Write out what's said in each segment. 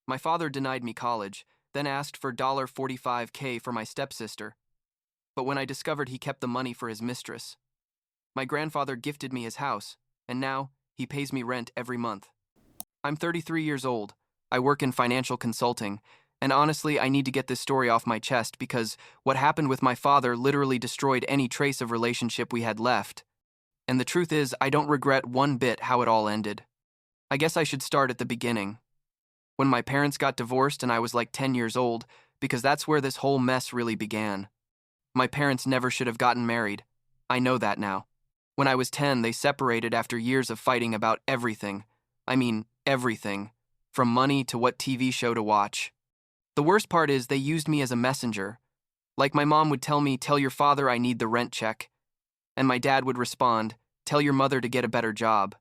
My father denied me college, then asked for $45K for my stepsister. But when I discovered he kept the money for his mistress, my grandfather gifted me his house, and now he pays me rent every month. I'm 33 years old. I work in financial consulting, and honestly, I need to get this story off my chest because what happened with my father literally destroyed any trace of relationship we had left. And the truth is, I don't regret one bit how it all ended. I guess I should start at the beginning. When my parents got divorced and I was like 10 years old, because that's where this whole mess really began. My parents never should have gotten married. I know that now. When I was 10, they separated after years of fighting about everything. I mean, everything. From money to what TV show to watch. The worst part is they used me as a messenger. Like my mom would tell me, "Tell your father I need the rent check." And my dad would respond, "Tell your mother to get a better job."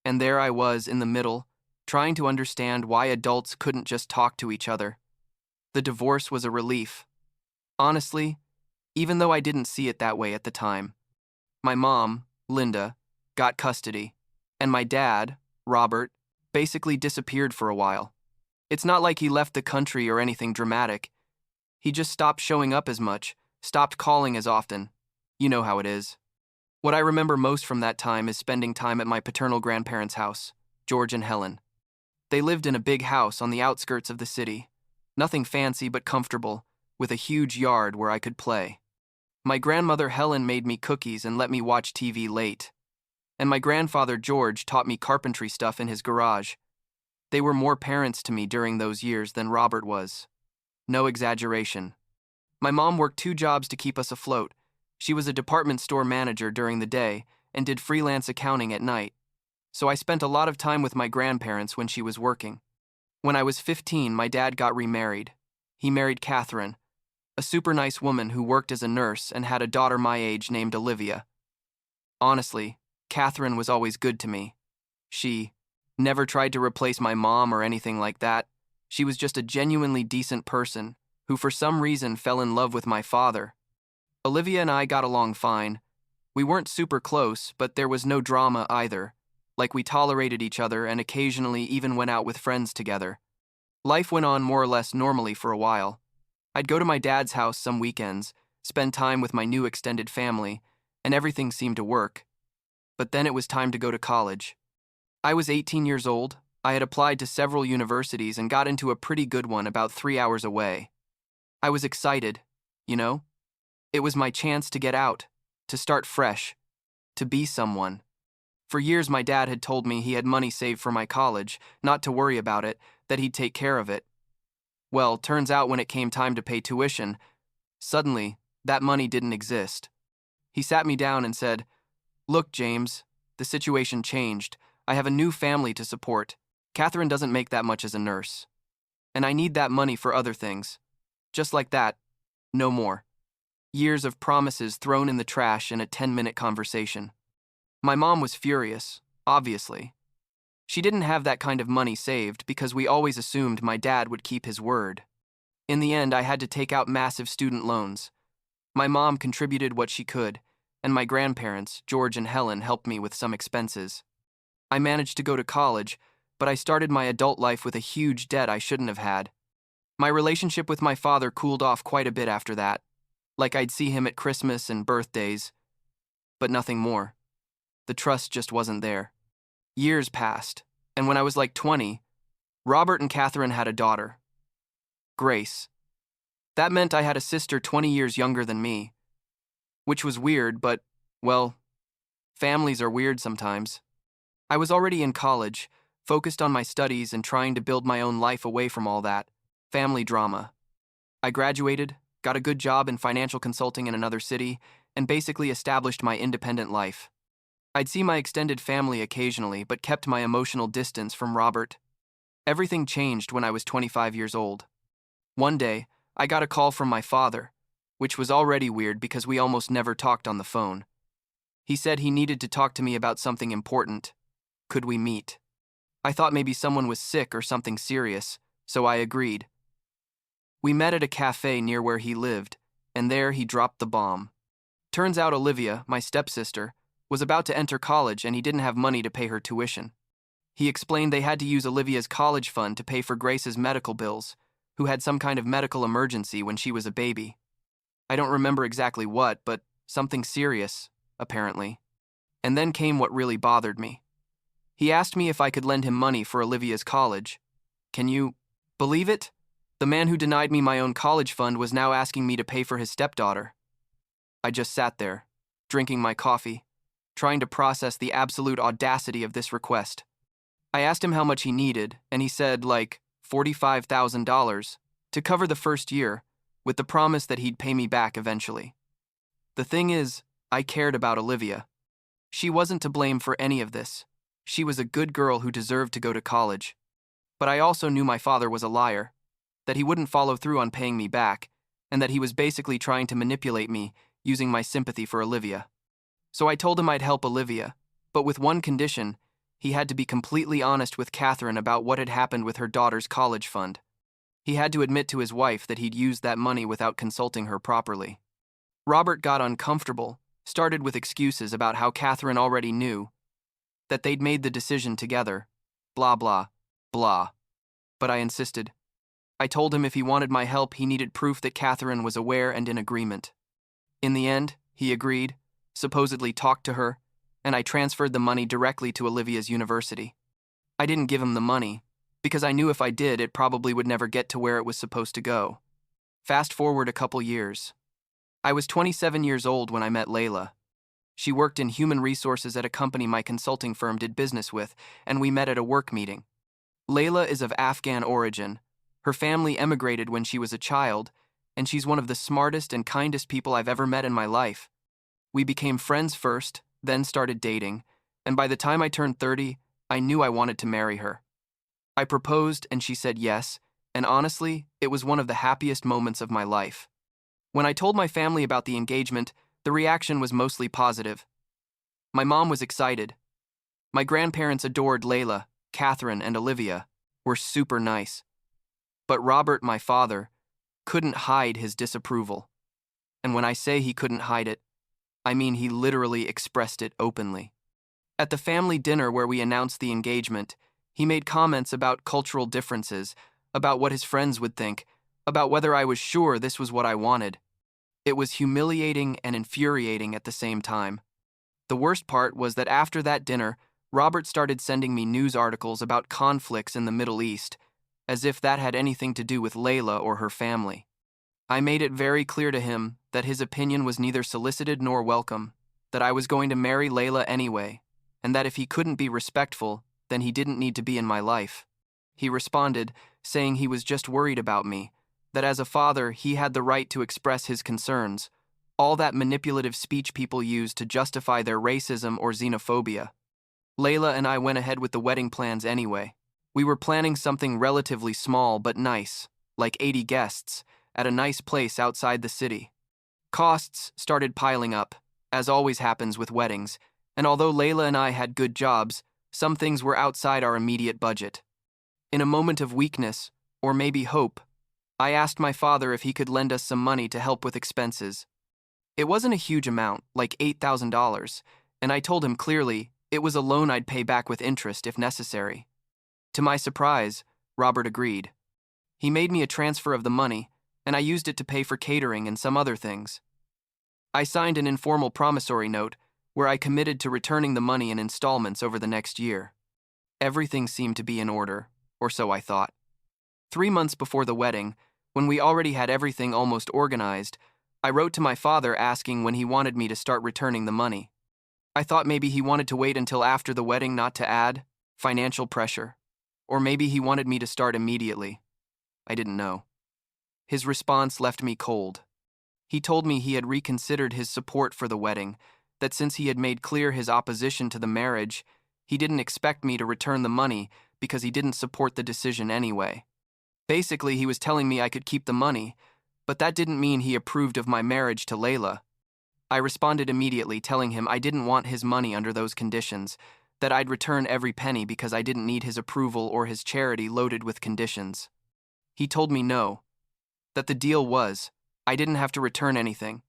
And there I was in the middle, trying to understand why adults couldn't just talk to each other. The divorce was a relief. Honestly, even though I didn't see it that way at the time. My mom, Linda, got custody, and my dad, Robert, basically disappeared for a while. It's not like he left the country or anything dramatic. He just stopped showing up as much, stopped calling as often. You know how it is. What I remember most from that time is spending time at my paternal grandparents' house, George and Helen. They lived in a big house on the outskirts of the city. Nothing fancy but comfortable, with a huge yard where I could play. My grandmother Helen made me cookies and let me watch TV late. And my grandfather George taught me carpentry stuff in his garage. They were more parents to me during those years than Robert was. No exaggeration. My mom worked 2 jobs to keep us afloat. She was a department store manager during the day and did freelance accounting at night. So I spent a lot of time with my grandparents when she was working. When I was 15, my dad got remarried. He married Catherine, a super nice woman who worked as a nurse and had a daughter my age named Olivia. Honestly, Catherine was always good to me. She never tried to replace my mom or anything like that. She was just a genuinely decent person who for some reason fell in love with my father. Olivia and I got along fine. We weren't super close, but there was no drama either. Like we tolerated each other and occasionally even went out with friends together. Life went on more or less normally for a while. I'd go to my dad's house some weekends, spend time with my new extended family, and everything seemed to work. But then it was time to go to college. I was 18 years old. I had applied to several universities and got into a pretty good one about 3 hours away. I was excited, you know? It was my chance to get out, to start fresh, to be someone. For years, my dad had told me he had money saved for my college, not to worry about it, that he'd take care of it. Well, turns out when it came time to pay tuition, suddenly, that money didn't exist. He sat me down and said, "Look, James, the situation changed. I have a new family to support. Catherine doesn't make that much as a nurse. And I need that money for other things. Just like that, no more." Years of promises thrown in the trash in a 10-minute conversation. My mom was furious, obviously. She didn't have that kind of money saved because we always assumed my dad would keep his word. In the end, I had to take out massive student loans. My mom contributed what she could, and my grandparents, George and Helen, helped me with some expenses. I managed to go to college, but I started my adult life with a huge debt I shouldn't have had. My relationship with my father cooled off quite a bit after that. Like I'd see him at Christmas and birthdays, but nothing more. The trust just wasn't there. Years passed, and when I was like 20, Robert and Catherine had a daughter, Grace. That meant I had a sister 20 years younger than me, which was weird, but, well, families are weird sometimes. I was already in college, focused on my studies and trying to build my own life away from all that family drama. I graduated, got a good job in financial consulting in another city, and basically established my independent life. I'd see my extended family occasionally, but kept my emotional distance from Robert. Everything changed when I was 25 years old. One day, I got a call from my father, which was already weird because we almost never talked on the phone. He said he needed to talk to me about something important. Could we meet? I thought maybe someone was sick or something serious, so I agreed. We met at a cafe near where he lived, and there he dropped the bomb. Turns out Olivia, my stepsister, was about to enter college and he didn't have money to pay her tuition. He explained they had to use Olivia's college fund to pay for Grace's medical bills, who had some kind of medical emergency when she was a baby. I don't remember exactly what, but something serious, apparently. And then came what really bothered me. He asked me if I could lend him money for Olivia's college. Can you believe it? The man who denied me my own college fund was now asking me to pay for his stepdaughter. I just sat there, drinking my coffee, trying to process the absolute audacity of this request. I asked him how much he needed, and he said, like, $45,000 to cover the first year, with the promise that he'd pay me back eventually. The thing is, I cared about Olivia. She wasn't to blame for any of this. She was a good girl who deserved to go to college. But I also knew my father was a liar, that he wouldn't follow through on paying me back, and that he was basically trying to manipulate me using my sympathy for Olivia. So I told him I'd help Olivia, but with one condition: he had to be completely honest with Catherine about what had happened with her daughter's college fund. He had to admit to his wife that he'd used that money without consulting her properly. Robert got uncomfortable, started with excuses about how Catherine already knew, that they'd made the decision together, blah blah, blah. But I insisted. I told him if he wanted my help, he needed proof that Catherine was aware and in agreement. In the end, he agreed, supposedly talked to her, and I transferred the money directly to Olivia's university. I didn't give him the money, because I knew if I did, it probably would never get to where it was supposed to go. Fast forward a couple years. I was 27 years old when I met Layla. She worked in human resources at a company my consulting firm did business with, and we met at a work meeting. Layla is of Afghan origin. Her family emigrated when she was a child, and she's one of the smartest and kindest people I've ever met in my life. We became friends first, then started dating, and by the time I turned 30, I knew I wanted to marry her. I proposed and she said yes, and honestly, it was one of the happiest moments of my life. When I told my family about the engagement, the reaction was mostly positive. My mom was excited. My grandparents adored Layla, Catherine, and Olivia, were super nice. But Robert, my father, couldn't hide his disapproval. And when I say he couldn't hide it, I mean he literally expressed it openly. At the family dinner where we announced the engagement, he made comments about cultural differences, about what his friends would think, about whether I was sure this was what I wanted. It was humiliating and infuriating at the same time. The worst part was that after that dinner, Robert started sending me news articles about conflicts in the Middle East, as if that had anything to do with Layla or her family. I made it very clear to him that his opinion was neither solicited nor welcome, that I was going to marry Layla anyway, and that if he couldn't be respectful, then he didn't need to be in my life. He responded, saying he was just worried about me, that as a father he had the right to express his concerns, all that manipulative speech people use to justify their racism or xenophobia. Layla and I went ahead with the wedding plans anyway. We were planning something relatively small but nice, like 80 guests, at a nice place outside the city. Costs started piling up, as always happens with weddings, and although Layla and I had good jobs, some things were outside our immediate budget. In a moment of weakness, or maybe hope, I asked my father if he could lend us some money to help with expenses. It wasn't a huge amount, like $8,000, and I told him clearly it was a loan I'd pay back with interest if necessary. To my surprise, Robert agreed. He made me a transfer of the money, and I used it to pay for catering and some other things. I signed an informal promissory note where I committed to returning the money in installments over the next year. Everything seemed to be in order, or so I thought. 3 months before the wedding, when we already had everything almost organized, I wrote to my father asking when he wanted me to start returning the money. I thought maybe he wanted to wait until after the wedding not to add financial pressure. Or maybe he wanted me to start immediately. I didn't know. His response left me cold. He told me he had reconsidered his support for the wedding, that since he had made clear his opposition to the marriage, he didn't expect me to return the money because he didn't support the decision anyway. Basically, he was telling me I could keep the money, but that didn't mean he approved of my marriage to Layla. I responded immediately, telling him I didn't want his money under those conditions, that I'd return every penny because I didn't need his approval or his charity loaded with conditions. He told me no, that the deal was, I didn't have to return anything,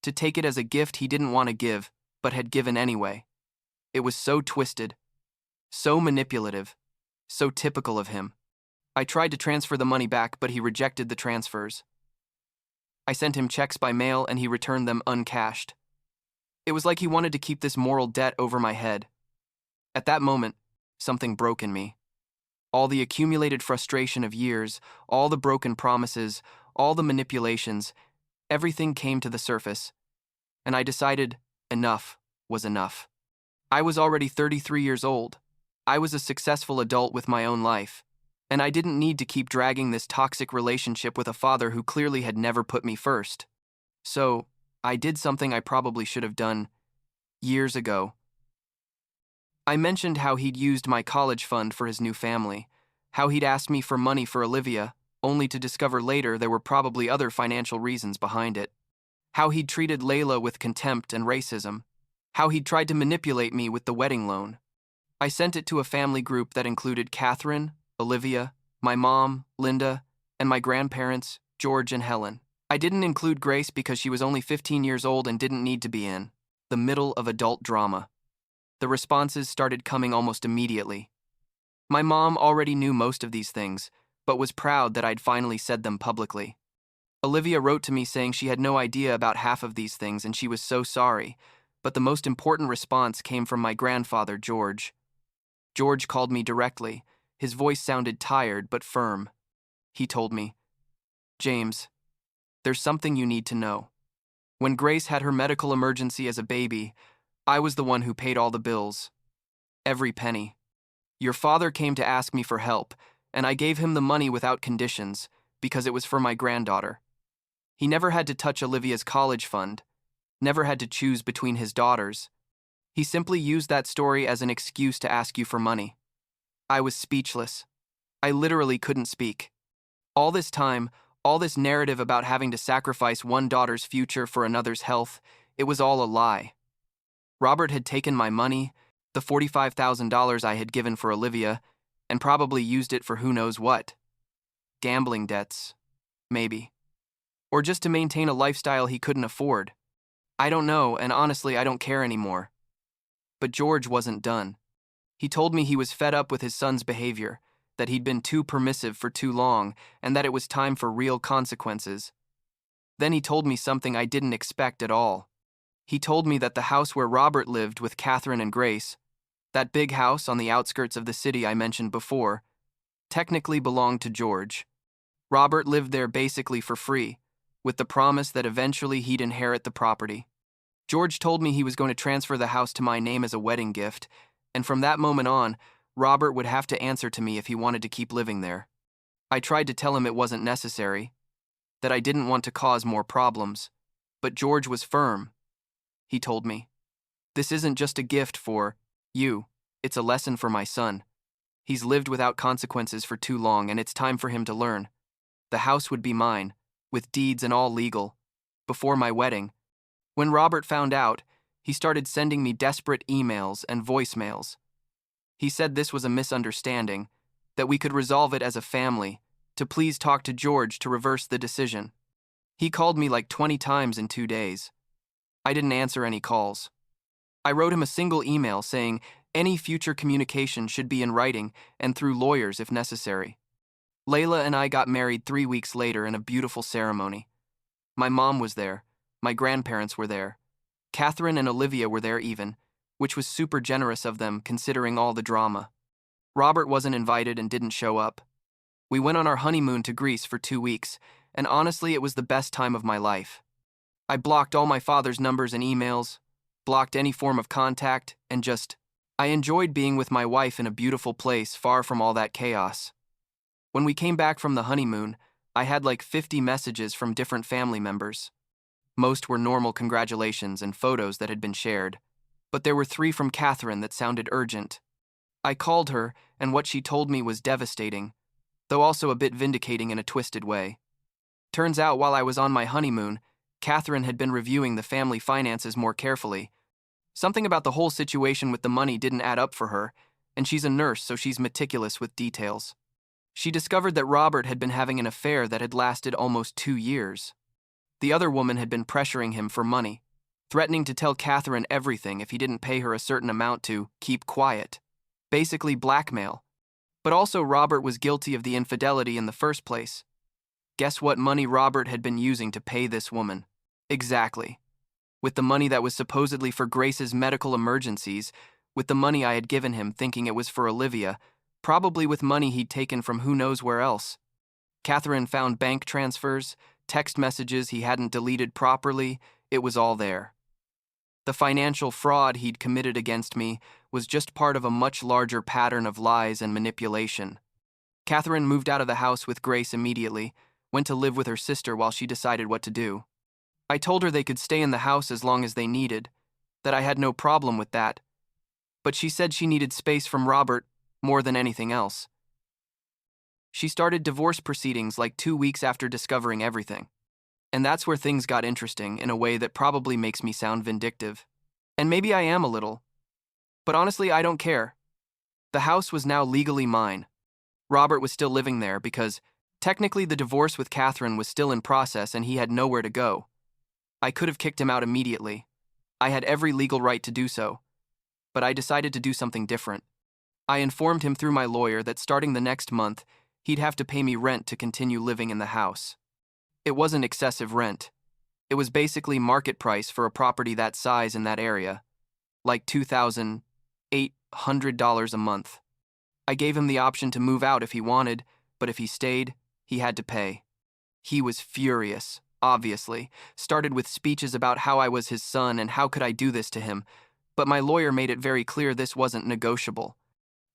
to take it as a gift he didn't want to give, but had given anyway. It was so twisted, So manipulative. So typical of him. I tried to transfer the money back, but he rejected the transfers. I sent him checks by mail and he returned them uncashed. It was like he wanted to keep this moral debt over my head. At that moment, something broke in me. All the accumulated frustration of years, all the broken promises, all the manipulations, everything came to the surface, and I decided enough was enough. I was already 33 years old. I was a successful adult with my own life, and I didn't need to keep dragging this toxic relationship with a father who clearly had never put me first. So, I did something I probably should have done years ago. I mentioned how he'd used my college fund for his new family, how he'd asked me for money for Olivia, only to discover later there were probably other financial reasons behind it, how he'd treated Layla with contempt and racism, how he'd tried to manipulate me with the wedding loan. I sent it to a family group that included Catherine, Olivia, my mom, Linda, and my grandparents, George and Helen. I didn't include Grace because she was only 15 years old and didn't need to be in the middle of adult drama. The responses started coming almost immediately. My mom already knew most of these things, but was proud that I'd finally said them publicly. Olivia wrote to me saying she had no idea about half of these things and she was so sorry, but the most important response came from my grandfather, George. George called me directly. His voice sounded tired but firm. He told me, "James, there's something you need to know. When Grace had her medical emergency as a baby, I was the one who paid all the bills. Every penny. Your father came to ask me for help, and I gave him the money without conditions, because it was for my granddaughter. He never had to touch Olivia's college fund, never had to choose between his daughters. He simply used that story as an excuse to ask you for money." I was speechless. I literally couldn't speak. All this time, all this narrative about having to sacrifice one daughter's future for another's health, it was all a lie. Robert had taken my money, the $45,000 I had given for Olivia, and probably used it for who knows what. Gambling debts, maybe. Or just to maintain a lifestyle he couldn't afford. I don't know, and honestly, I don't care anymore. But George wasn't done. He told me he was fed up with his son's behavior, that he'd been too permissive for too long, and that it was time for real consequences. Then he told me something I didn't expect at all. He told me that the house where Robert lived with Catherine and Grace, that big house on the outskirts of the city I mentioned before, technically belonged to George. Robert lived there basically for free, with the promise that eventually he'd inherit the property. George told me he was going to transfer the house to my name as a wedding gift, and from that moment on, Robert would have to answer to me if he wanted to keep living there. I tried to tell him it wasn't necessary, that I didn't want to cause more problems, but George was firm. He told me, "This isn't just a gift for you, it's a lesson for my son. He's lived without consequences for too long, and it's time for him to learn. The house would be mine, with deeds and all legal, before my wedding." When Robert found out, he started sending me desperate emails and voicemails. He said this was a misunderstanding, that we could resolve it as a family, to please talk to George to reverse the decision. He called me like 20 times in 2 days. I didn't answer any calls. I wrote him a single email saying any future communication should be in writing and through lawyers if necessary. Layla and I got married 3 weeks later in a beautiful ceremony. My mom was there. My grandparents were there. Catherine and Olivia were there even, which was super generous of them considering all the drama. Robert wasn't invited and didn't show up. We went on our honeymoon to Greece for 2 weeks, and honestly it was the best time of my life. I blocked all my father's numbers and emails, blocked any form of contact, and I enjoyed being with my wife in a beautiful place far from all that chaos. When we came back from the honeymoon, I had like 50 messages from different family members. Most were normal congratulations and photos that had been shared, but there were 3 from Catherine that sounded urgent. I called her, and what she told me was devastating, though also a bit vindicating in a twisted way. Turns out while I was on my honeymoon, Catherine had been reviewing the family finances more carefully. Something about the whole situation with the money didn't add up for her, and she's a nurse, so she's meticulous with details. She discovered that Robert had been having an affair that had lasted almost 2 years. The other woman had been pressuring him for money, threatening to tell Catherine everything if he didn't pay her a certain amount to keep quiet. Basically blackmail. But also Robert was guilty of the infidelity in the first place. Guess what money Robert had been using to pay this woman? Exactly. With the money that was supposedly for Grace's medical emergencies, with the money I had given him thinking it was for Olivia, probably with money he'd taken from who knows where else. Catherine found bank transfers, text messages he hadn't deleted properly, it was all there. The financial fraud he'd committed against me was just part of a much larger pattern of lies and manipulation. Catherine moved out of the house with Grace immediately, went to live with her sister while she decided what to do. I told her they could stay in the house as long as they needed, that I had no problem with that, but she said she needed space from Robert more than anything else. She started divorce proceedings like 2 weeks after discovering everything. And that's where things got interesting in a way that probably makes me sound vindictive. And maybe I am a little. But honestly, I don't care. The house was now legally mine. Robert was still living there because, technically, the divorce with Catherine was still in process and he had nowhere to go. I could have kicked him out immediately. I had every legal right to do so. But I decided to do something different. I informed him through my lawyer that starting the next month, he'd have to pay me rent to continue living in the house. It wasn't excessive rent. It was basically market price for a property that size in that area, like $2,800 a month. I gave him the option to move out if he wanted, but if he stayed, he had to pay. He was furious, obviously, started with speeches about how I was his son and how could I do this to him, but my lawyer made it very clear this wasn't negotiable.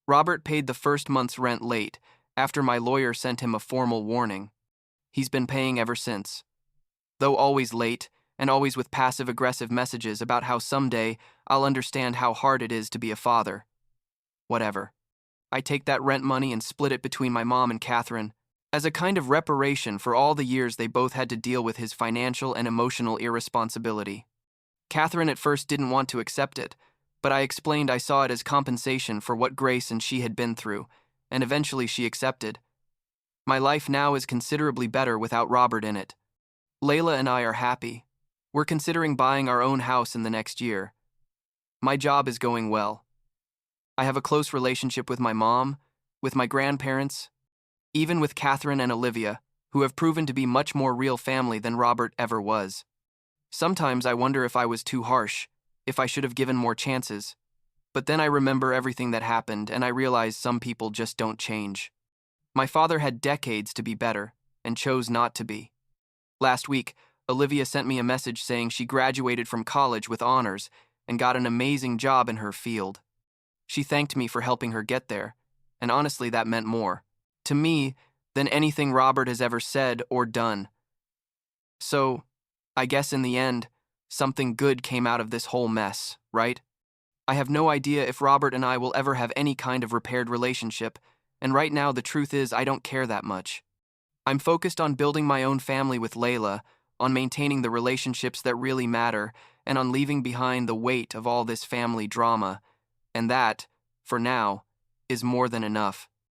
Robert paid the first month's rent late, after my lawyer sent him a formal warning. He's been paying ever since. Though always late, and always with passive-aggressive messages about how someday I'll understand how hard it is to be a father. Whatever. I take that rent money and split it between my mom and Catherine, as a kind of reparation for all the years they both had to deal with his financial and emotional irresponsibility. Catherine at first didn't want to accept it, but I explained I saw it as compensation for what Grace and she had been through, and eventually she accepted. My life now is considerably better without Robert in it. Layla and I are happy. We're considering buying our own house in the next year. My job is going well. I have a close relationship with my mom, with my grandparents, even with Catherine and Olivia, who have proven to be much more real family than Robert ever was. Sometimes I wonder if I was too harsh, if I should have given more chances. But then I remember everything that happened and I realize some people just don't change. My father had decades to be better and chose not to be. Last week, Olivia sent me a message saying she graduated from college with honors and got an amazing job in her field. She thanked me for helping her get there, and honestly that meant more to me than anything Robert has ever said or done. So, I guess in the end, something good came out of this whole mess, right? I have no idea if Robert and I will ever have any kind of repaired relationship, and right now the truth is I don't care that much. I'm focused on building my own family with Layla, on maintaining the relationships that really matter, and on leaving behind the weight of all this family drama, and that, for now, is more than enough.